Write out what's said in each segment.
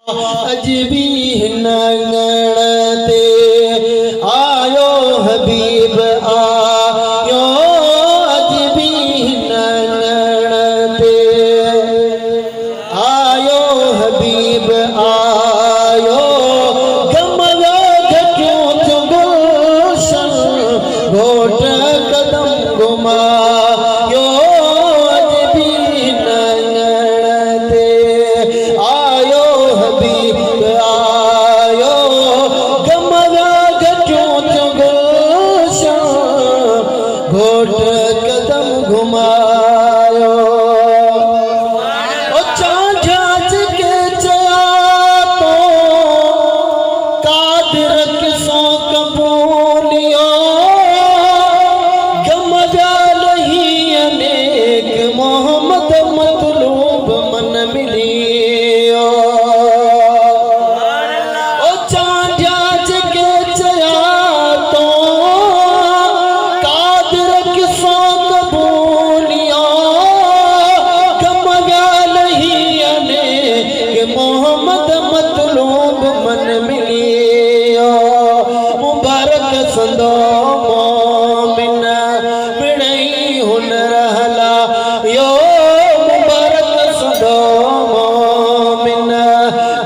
अजबी नंगणते आयो हबीब आयो अजबी नंगणते आयो हबीब आयो गमगा घटियों तो गुलशन घोट कदम घुमायो अजबी नंगणते आयो हबीब आयो गमगा घटियों तो गुलशन घोट कदम घुमायो संदो मोमिन बिड़ई हुन रहला यो मुबारक संदो मोमिन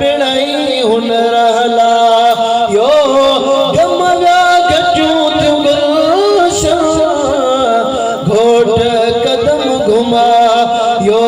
बिड़ई हुन रहला यो गमगा घटियों गुलशन घोट कदम घुमा यो